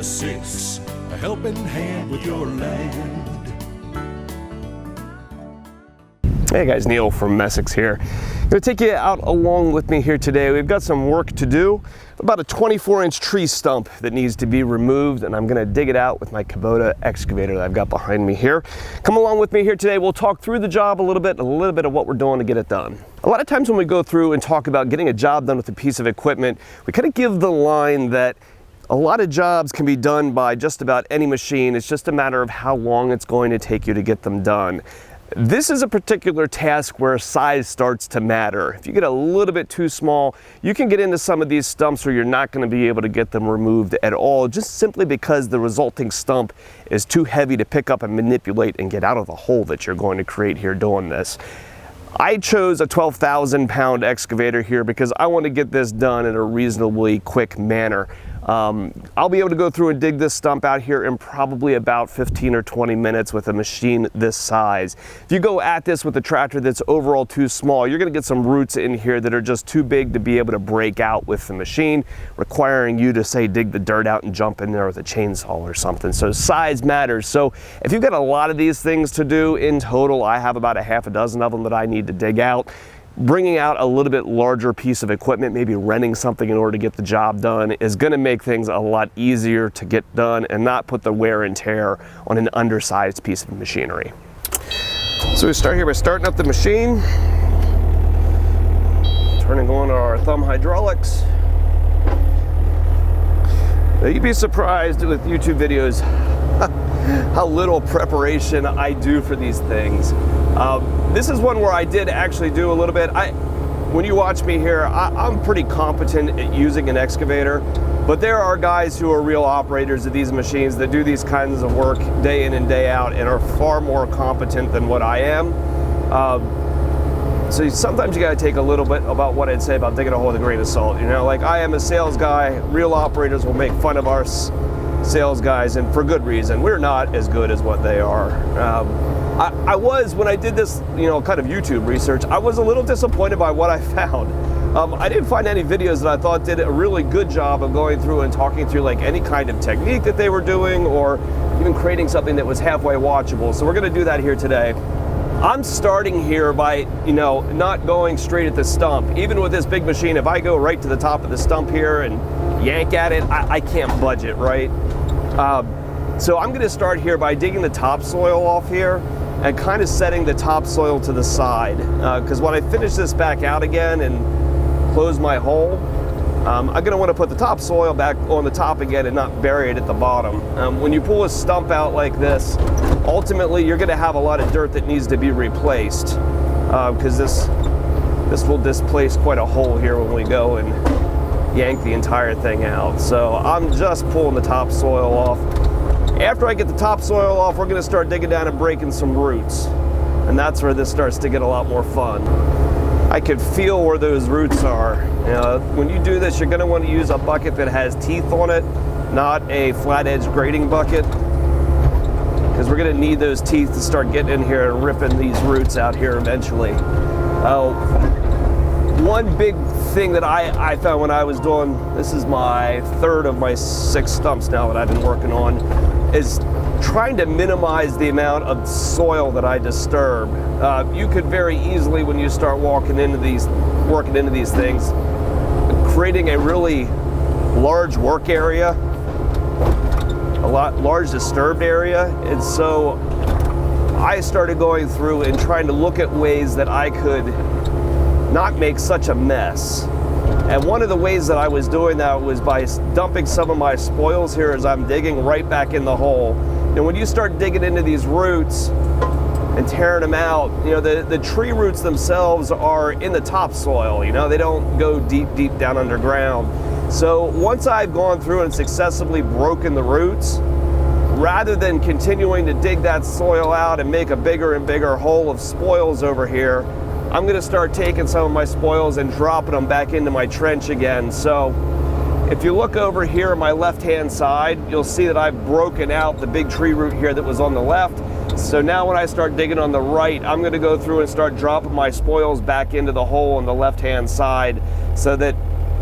to 6, a helping hand with your land. Hey guys, Neil from Messick's here. I'm going to take you out along with me here today. We've got some work to do. About a 24-inch tree stump that needs to be removed, and I'm going to dig it out with my Kubota excavator that I've got behind me here. Come along with me here today. We'll talk through the job a little bit of what we're doing to get it done. A lot of times when we go through and talk about getting a job done with a piece of equipment, we kind of give the line that a lot of jobs can be done by just about any machine. It's just a matter of how long it's going to take you to get them done. This is a particular task where size starts to matter. If you get a little bit too small, you can get into some of these stumps where you're not going to be able to get them removed at all, just simply because the resulting stump is too heavy to pick up and manipulate and get out of the hole that you're going to create here doing this. I chose a 12,000 pound excavator here because I want to get this done in a reasonably quick manner. I'll be able to go through and dig this stump out here in probably about 15 or 20 minutes with a machine this size. If you go at this with a tractor that's overall too small, you're going to get some roots in here that are just too big to be able to break out with the machine, requiring you to, say, dig the dirt out and jump in there with a chainsaw or something. So size matters. So if you've got a lot of these things to do, in total I have about a half a dozen of them that I need to dig out. Bringing out a little bit larger piece of equipment, maybe renting something in order to get the job done, is going to make things a lot easier to get done and not put the wear and tear on an undersized piece of machinery. So we start here by starting up the machine, turning on our thumb hydraulics. Now you'd be surprised with YouTube videos how little preparation I do for these things. This is one where I did actually do a little bit. When you watch me here, I'm pretty competent at using an excavator, but there are guys who are real operators of these machines that do these kinds of work day in and day out and are far more competent than what I am. So sometimes you gotta take a little bit about what I'd say about digging a hole with a grain of salt. You know, like I am a sales guy, real operators will make fun of our sales guys, and for good reason. We're not as good as what they are. I was, when I did this, kind of YouTube research, I was a little disappointed by what I found. I didn't find any videos that I thought did a really good job of going through and talking through like any kind of technique that they were doing, or even creating something that was halfway watchable. So we're gonna do that here today. I'm starting here by, not going straight at the stump. Even with this big machine, if I go right to the top of the stump here and yank at it, I can't budge it, right? So I'm gonna start here by digging the topsoil off here and kind of setting the topsoil to the side. Because when I finish this back out again and close my hole, I'm gonna wanna put the topsoil back on the top again and not bury it at the bottom. When you pull a stump out like this, ultimately you're gonna have a lot of dirt that needs to be replaced, because this will displace quite a hole here when we go and yank the entire thing out. So I'm just pulling the topsoil off. After I get the topsoil off, we're gonna start digging down and breaking some roots. And that's where this starts to get a lot more fun. I could feel where those roots are. When you do this, you're gonna want to use a bucket that has teeth on it, not a flat edge grading bucket, because we're gonna need those teeth to start getting in here and ripping these roots out here eventually. One big thing that I found when I was doing, this is my third of my 6 stumps now that I've been working on, is trying to minimize the amount of soil that I disturb. You could very easily, when you start working into these things, creating a really large work area, large disturbed area. And so I started going through and trying to look at ways that I could not make such a mess. And one of the ways that I was doing that was by dumping some of my spoils here as I'm digging right back in the hole. And when you start digging into these roots and tearing them out, the tree roots themselves are in the topsoil, they don't go deep down underground. So once I've gone through and successfully broken the roots, rather than continuing to dig that soil out and make a bigger and bigger hole of spoils over here, I'm gonna start taking some of my spoils and dropping them back into my trench again. So if you look over here on my left-hand side, you'll see that I've broken out the big tree root here that was on the left. So now when I start digging on the right, I'm gonna go through and start dropping my spoils back into the hole on the left-hand side so that,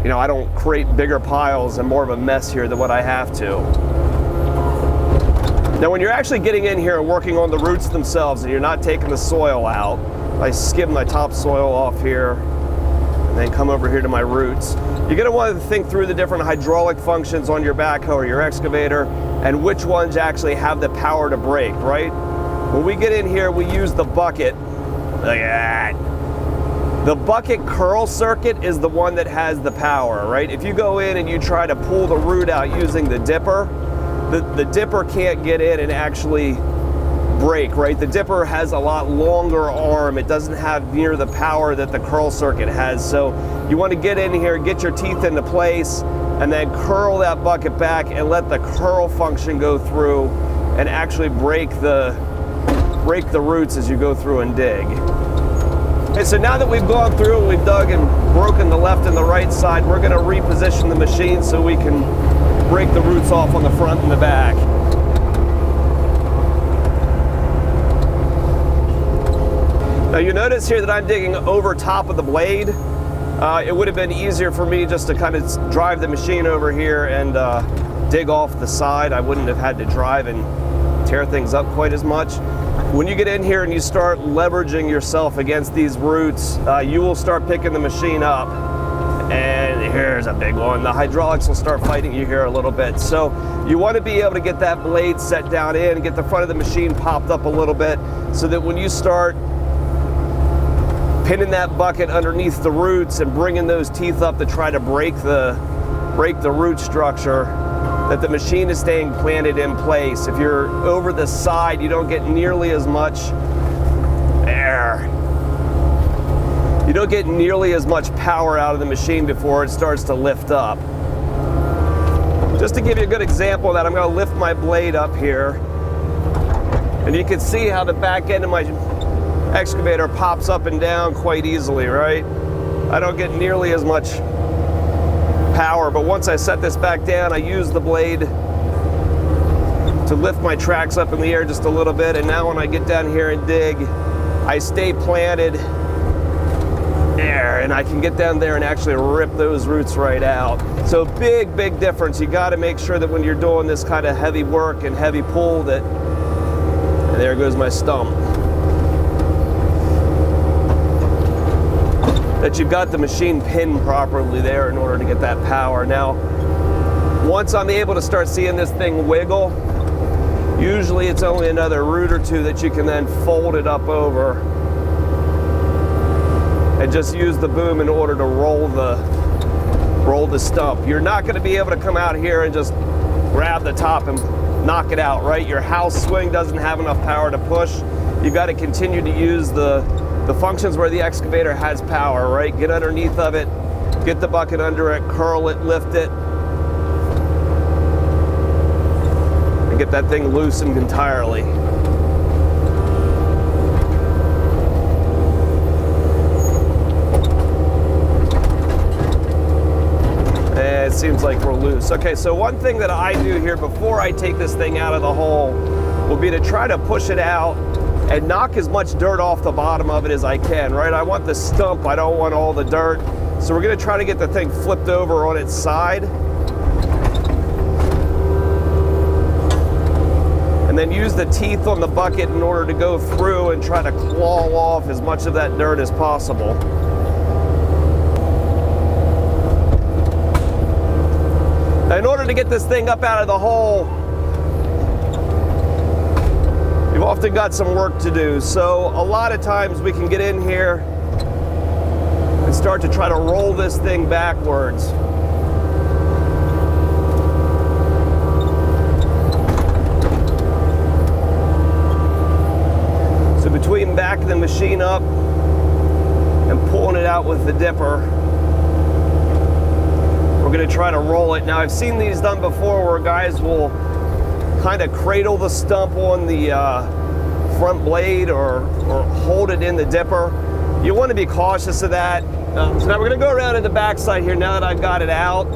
I don't create bigger piles and more of a mess here than what I have to. Now when you're actually getting in here and working on the roots themselves and you're not taking the soil out, I skim my topsoil off here and then come over here to my roots. You're gonna want to think through the different hydraulic functions on your backhoe or your excavator and which ones actually have the power to brake, right? When we get in here, we use the bucket. Look at that. The bucket curl circuit is the one that has the power, right? If you go in and you try to pull the root out using the dipper, the dipper can't get in and actually brake, right? The dipper has a lot longer arm. It doesn't have near the power that the curl circuit has. So you want to get in here, get your teeth into place, and then curl that bucket back and let the curl function go through and actually break the roots as you go through and dig. Okay, so now that we've gone through and we've dug and broken the left and the right side, we're going to reposition the machine so we can break the roots off on the front and the back. Now you notice here that I'm digging over top of the blade. It would have been easier for me just to kind of drive the machine over here and dig off the side. I wouldn't have had to drive and tear things up quite as much. When you get in here and you start leveraging yourself against these roots, you will start picking the machine up. And here's a big one. The hydraulics will start fighting you here a little bit. So you want to be able to get that blade set down in and get the front of the machine popped up a little bit so that when you start pinning that bucket underneath the roots and bringing those teeth up to try to break the root structure, that the machine is staying planted in place. If you're over the side, you don't get nearly as much air. You don't get nearly as much power out of the machine before it starts to lift up. Just to give you a good example of that, I'm going to lift my blade up here, and you can see how the back end of my excavator pops up and down quite easily, right? I don't get nearly as much power, but once I set this back down, I use the blade to lift my tracks up in the air just a little bit, and now when I get down here and dig, I stay planted there, and I can get down there and actually rip those roots right out. So big difference. You got to make sure that when you're doing this kind of heavy work and heavy pull that, and there goes my stump, that you've got the machine pinned properly there in order to get that power. Now, once I'm able to start seeing this thing wiggle, usually it's only another root or two that you can then fold it up over and just use the boom in order to roll the stump. You're not going to be able to come out here and just grab the top and knock it out, right? Your house swing doesn't have enough power to push. You got to continue to use the functions where the excavator has power, right? Get underneath of it, get the bucket under it, curl it, lift it, and get that thing loosened entirely. And it seems like we're loose. Okay, so one thing that I do here before I take this thing out of the hole will be to try to push it out and knock as much dirt off the bottom of it as I can, right? I want the stump, I don't want all the dirt. So we're gonna try to get the thing flipped over on its side. And then use the teeth on the bucket in order to go through and try to claw off as much of that dirt as possible. Now, in order to get this thing up out of the hole, you've often got some work to do. So a lot of times we can get in here and start to try to roll this thing backwards. So between backing the machine up and pulling it out with the dipper, we're going to try to roll it. Now I've seen these done before where guys will kind of cradle the stump on the front blade or hold it in the dipper. You want to be cautious of that. So now we're going to go around to the back side here now that I've got it out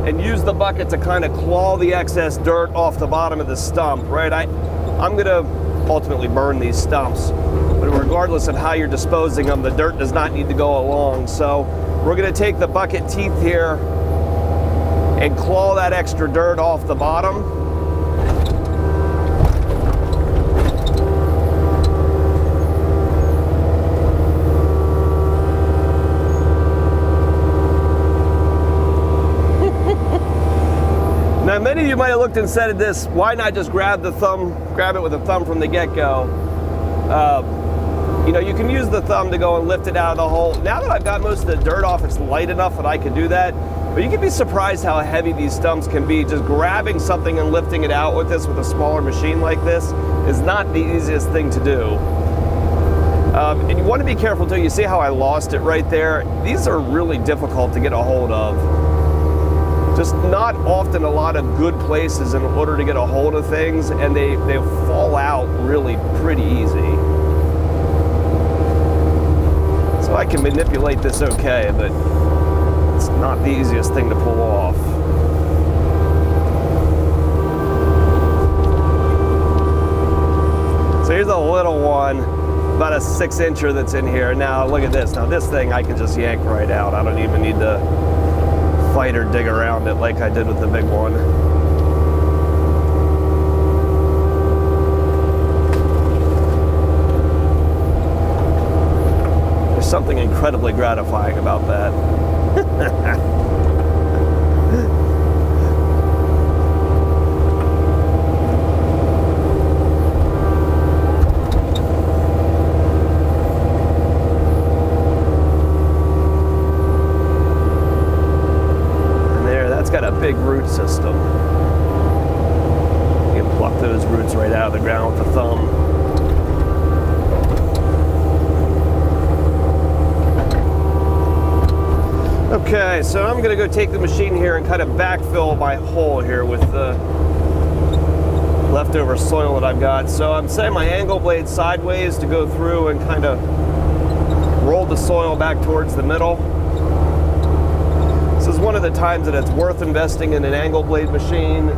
and use the bucket to kind of claw the excess dirt off the bottom of the stump, right? I'm going to ultimately burn these stumps, but regardless of how you're disposing them, the dirt does not need to go along. So we're going to take the bucket teeth here and claw that extra dirt off the bottom. Now, many of you might have looked and said this, why not just grab it with the thumb from the get-go? You know, you can use the thumb to go and lift it out of the hole. Now that I've got most of the dirt off, it's light enough that I can do that. But you can be surprised how heavy these stumps can be. Just grabbing something and lifting it out with this, with a smaller machine like this, is not the easiest thing to do. And you want to be careful too. You see how I lost it right there? These are really difficult to get a hold of. Just not often a lot of good places in order to get a hold of things, and they fall out really pretty easy. So I can manipulate this okay, but it's not the easiest thing to pull off. So here's a little one, about a 6-incher that's in here. Now look at this. Now this thing I can just yank right out. I don't even need to fight or dig around it like I did with the big one. There's something incredibly gratifying about that. Got a big root system. You can pluck those roots right out of the ground with the thumb. Okay, so I'm gonna go take the machine here and kind of backfill my hole here with the leftover soil that I've got. So I'm setting my angle blade sideways to go through and kind of roll the soil back towards the middle. This is one of the times that it's worth investing in an angle blade machine.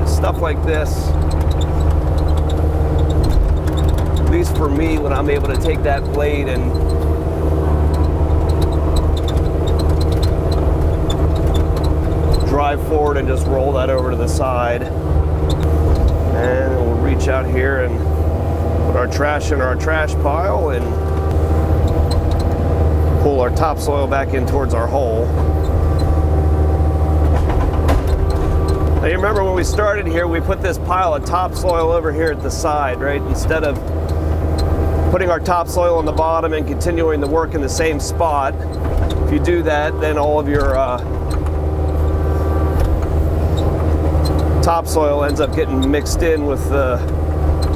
Stuff like this, at least for me, when I'm able to take that blade and drive forward and just roll that over to the side. And we'll reach out here and put our trash in our trash pile and pull our topsoil back in towards our hole. Now you remember when we started here, we put this pile of topsoil over here at the side, right? Instead of putting our topsoil on the bottom and continuing the work in the same spot. If you do that, then all of your topsoil ends up getting mixed in with the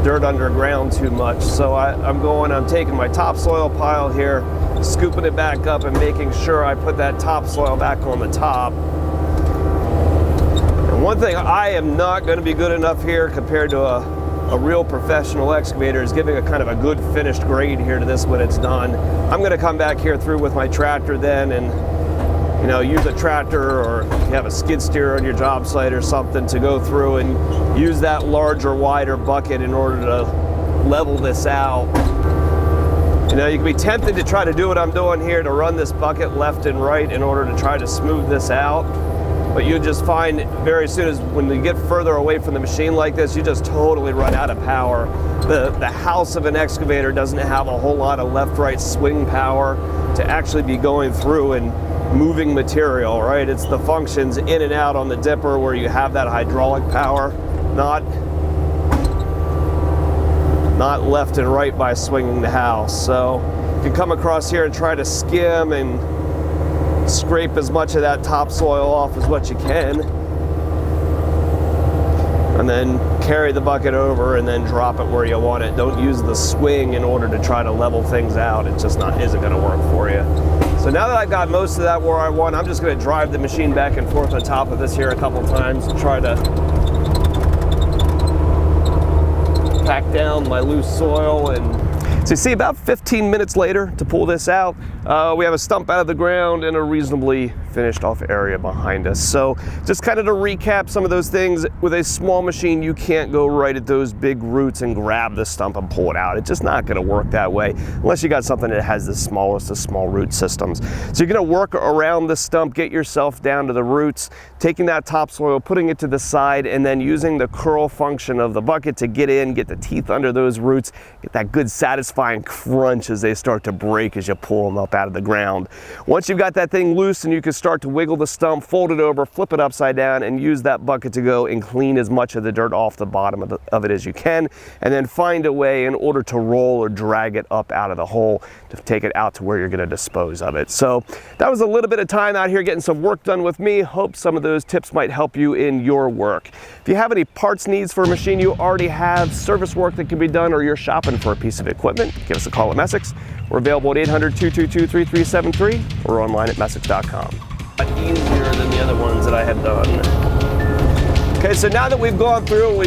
dirt underground too much. So I'm taking my topsoil pile here, scooping it back up and making sure I put that topsoil back on the top. One thing I am not going to be good enough here compared to a real professional excavator is giving a kind of a good finished grade here to this when it's done. I'm going to come back here through with my tractor then and, you know, use a tractor, or if you have a skid steer on your job site or something, to go through and use that larger, wider bucket in order to level this out. You know, you can be tempted to try to do what I'm doing here, to run this bucket left and right in order to try to smooth this out. But you'll just find very soon as when you get further away from the machine like this, you just totally run out of power. The house of an excavator doesn't have a whole lot of left-right swing power to actually be going through and moving material, right? It's the functions in and out on the dipper where you have that hydraulic power, not left and right by swinging the house. So you can come across here and try to skim and scrape as much of that topsoil off as what you can, and then carry the bucket over and then drop it where you want it. Don't use the swing in order to try to level things out. It just isn't going to work for you. So now that I've got most of that where I want, I'm just going to drive the machine back and forth on top of this here a couple times and try to pack down my loose soil. And so you see, about 15 minutes later to pull this out, we have a stump out of the ground and a reasonably finished off area behind us. So just kind of to recap some of those things, with a small machine, you can't go right at those big roots and grab the stump and pull it out. It's just not going to work that way unless you got something that has the smallest of small root systems. So you're going to work around the stump, get yourself down to the roots, taking that topsoil, putting it to the side, and then using the curl function of the bucket to get in, get the teeth under those roots, get that good satisfying crunch as they start to break as you pull them up out of the ground. Once you've got that thing loose and you can start to wiggle the stump, fold it over, flip it upside down, and use that bucket to go and clean as much of the dirt off the bottom of it as you can, and then find a way in order to roll or drag it up out of the hole to take it out to where you're going to dispose of it. So that was a little bit of time out here getting some work done with me. Hope some of those tips might help you in your work. If you have any parts needs for a machine you already have, service work that can be done, or you're shopping for a piece of equipment, give us a call at Messick's. We're available at 800-222-3373 or online at Messick's.com. Easier than the other ones that I had done. Okay, so now that we've gone through,